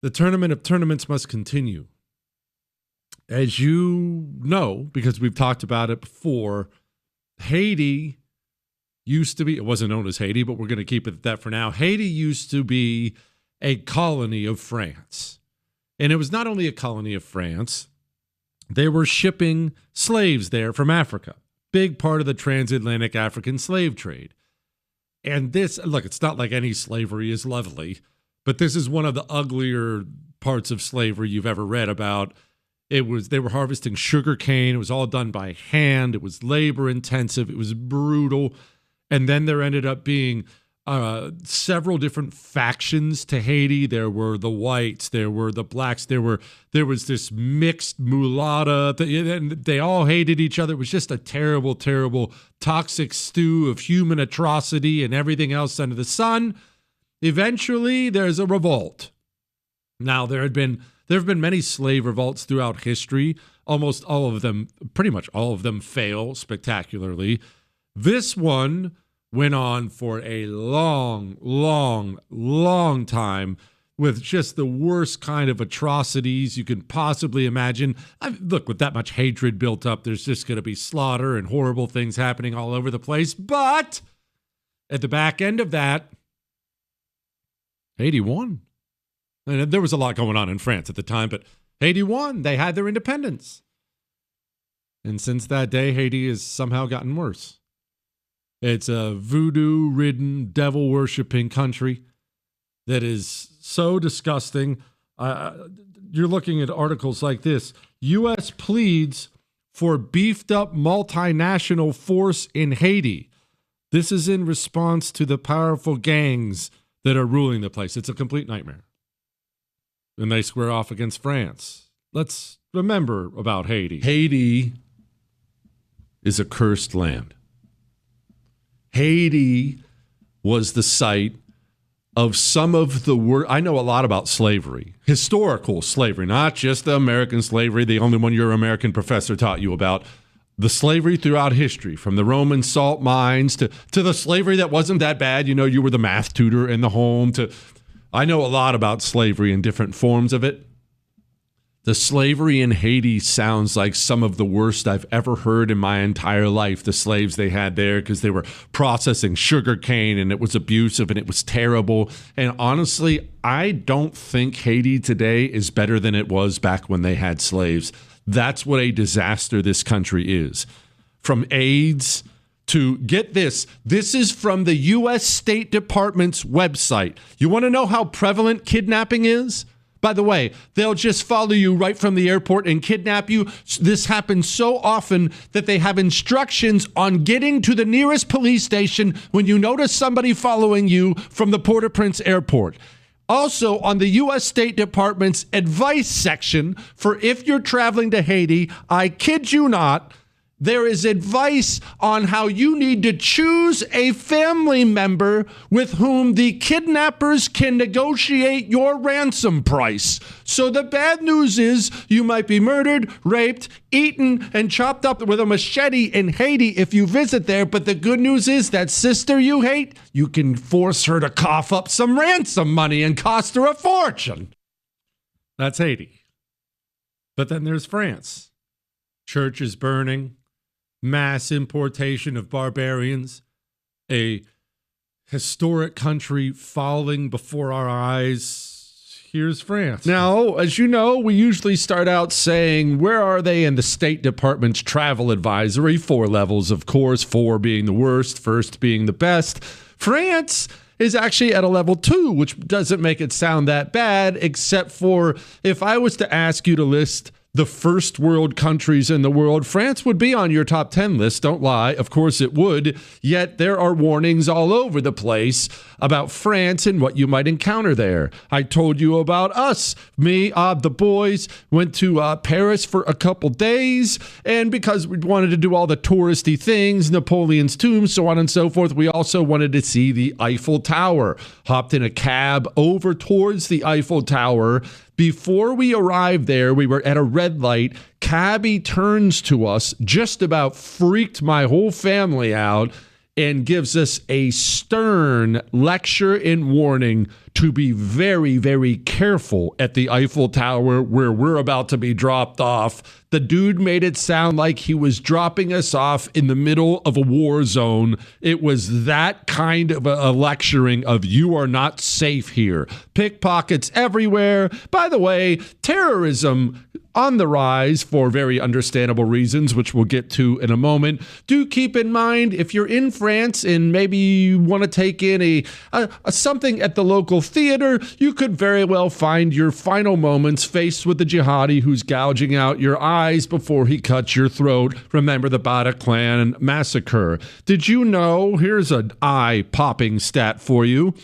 The tournament of tournaments must continue. As you know, because we've talked about it before, Haiti used to be, it wasn't known as Haiti, but we're going to keep it at that for now. Haiti used to be a colony of France. And it was not only a colony of France, they were shipping slaves there from Africa. Big part of the transatlantic African slave trade. And this, look, it's not like any slavery is lovely, but this is one of the uglier parts of slavery you've ever read about. They were harvesting sugar cane. It was all done by hand. It was labor intensive. It was brutal. And then there ended up being several different factions to Haiti. There were the whites, there were the blacks, there was this mixed mulatta, and they all hated each other. It was just a terrible, terrible, toxic stew of human atrocity and everything else under the sun. Eventually, there's a revolt. Now, there have been many slave revolts throughout history. Almost all of them, pretty much all of them, fail spectacularly. This one went on for a long, long, long time with just the worst kind of atrocities you can possibly imagine. Look, with that much hatred built up, there's just going to be slaughter and horrible things happening all over the place. But at the back end of that, Haiti won. And there was a lot going on in France at the time, but Haiti won. They had their independence. And since that day, Haiti has somehow gotten worse. It's a voodoo-ridden, devil-worshipping country that is so disgusting. You're looking at articles like this. U.S. pleads for beefed-up multinational force in Haiti. This is in response to the powerful gangs that are ruling the place. It's a complete nightmare. And they square off against France. Let's remember about Haiti. Haiti is a cursed land. Haiti was the site of some of the worst. I know a lot about slavery, historical slavery, not just the American slavery, the only one your American professor taught you about. The slavery throughout history, from the Roman salt mines to the slavery that wasn't that bad. You know, you were the math tutor in the home. I know a lot about slavery and different forms of it. The slavery in Haiti sounds like some of the worst I've ever heard in my entire life. The slaves they had there, because they were processing sugar cane and it was abusive and it was terrible. And honestly, I don't think Haiti today is better than it was back when they had slaves. That's what a disaster this country is. From AIDS to, get this is from the U.S. State Department's website. You want to know how prevalent kidnapping is? By the way, they'll just follow you right from the airport and kidnap you. This happens so often that they have instructions on getting to the nearest police station when you notice somebody following you from the Port-au-Prince airport. Also, on the U.S. State Department's advice section for if you're traveling to Haiti, I kid you not, there is advice on how you need to choose a family member with whom the kidnappers can negotiate your ransom price. So the bad news is you might be murdered, raped, eaten, and chopped up with a machete in Haiti if you visit there. But the good news is that sister you hate, you can force her to cough up some ransom money and cost her a fortune. That's Haiti. But then there's France. Churches burning. Mass importation of barbarians, a historic country falling before our eyes. Here's France. Now, as you know, we usually start out saying, where are they in the State Department's travel advisory? 4 levels, of course, 4 being the worst, first being the best. France is actually at a level 2, which doesn't make it sound that bad, except for if I was to ask you to list the first world countries in the world, France would be on your top 10 list. Don't lie. Of course it would. Yet there are warnings all over the place about France and what you might encounter there. I told you about us. Me, the boys went to Paris for a couple days. And because we wanted to do all the touristy things, Napoleon's tomb, so on and so forth, we also wanted to see the Eiffel Tower. Hopped in a cab over towards the Eiffel Tower. Before we arrived there, we were at a red light. Cabbie turns to us, just about freaked my whole family out, and gives us a stern lecture and warning. to be very, very careful at the Eiffel Tower where we're about to be dropped off. The dude made it sound like he was dropping us off in the middle of a war zone. It was that kind of a lecturing of you are not safe here. Pickpockets everywhere. By the way, terrorism on the rise for very understandable reasons, which we'll get to in a moment. Do keep in mind, if you're in France and maybe you want to take in a something at the local theater, you could very well find your final moments faced with the jihadi who's gouging out your eyes before he cuts your throat. Remember the Bataclan massacre. Did you know, here's an eye-popping stat for you,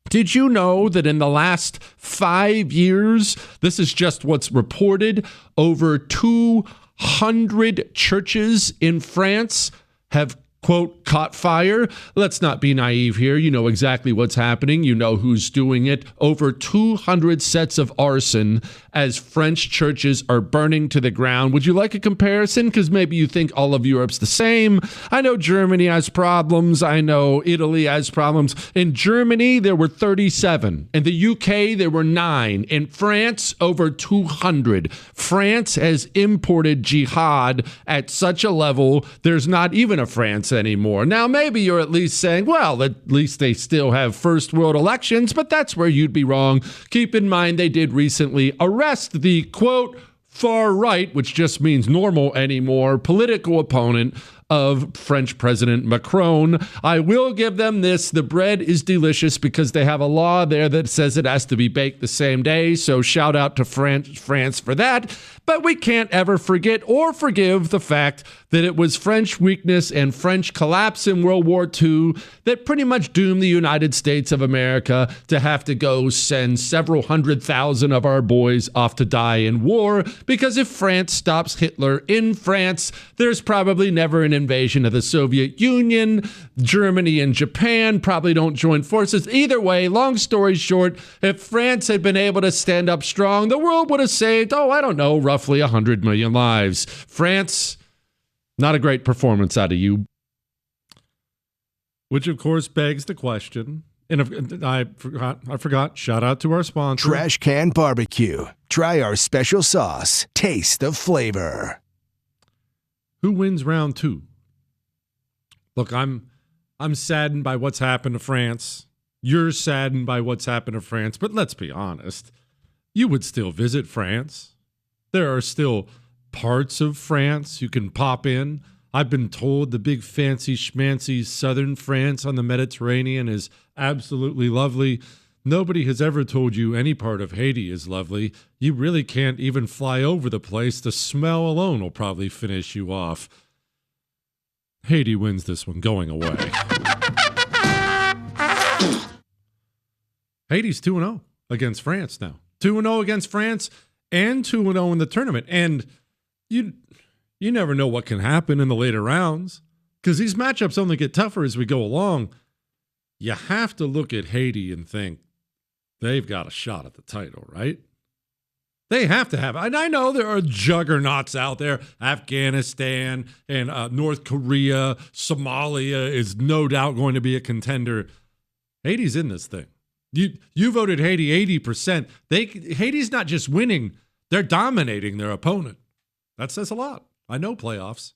did you know that in the last 5 years, this is just what's reported, over 200 churches in France have, quote, caught fire? Let's not be naive here. You know exactly what's happening. You know who's doing it. Over 200 sets of arson as French churches are burning to the ground. Would you like a comparison? Because maybe you think all of Europe's the same. I know Germany has problems. I know Italy has problems. In Germany, there were 37. In the UK, there were 9. In France, over 200. France has imported jihad at such a level, there's not even a France anymore. Now, maybe you're at least saying, well, at least they still have first world elections, but that's where you'd be wrong. Keep in mind, they did recently arrest the, quote, far right, which just means normal anymore, political opponent of French President Macron. I will give them this. The bread is delicious because they have a law there that says it has to be baked the same day. So shout out to France for that. But we can't ever forget or forgive the fact that it was French weakness and French collapse in World War II that pretty much doomed the United States of America to have to go send several 100,000 of our boys off to die in war. Because if France stops Hitler in France, there's probably never an invasion of the Soviet Union. Germany and Japan probably don't join forces. Either way, long story short, if France had been able to stand up strong, the world would have saved, I don't know, roughly 100 million lives. France, not a great performance out of you. Which, of course, begs the question, and I forgot, shout out to our sponsor. Trash Can Barbecue. Try our special sauce. Taste the flavor. Who wins round 2? Look, I'm saddened by what's happened to France. You're saddened by what's happened to France. But let's be honest. You would still visit France. There are still parts of France you can pop in. I've been told the big fancy schmancy southern France on the Mediterranean is absolutely lovely. Nobody has ever told you any part of Haiti is lovely. You really can't even fly over the place. The smell alone will probably finish you off. Haiti wins this one going away. Haiti's 2-0 against France now. 2-0 against France and 2-0 in the tournament. And you never know what can happen in the later rounds because these matchups only get tougher as we go along. You have to look at Haiti and think they've got a shot at the title, right? They have to have. And I know there are juggernauts out there. Afghanistan and North Korea, Somalia is no doubt going to be a contender. Haiti's in this thing. You voted Haiti 80%. Haiti's not just winning, they're dominating their opponent. That says a lot. I know playoffs.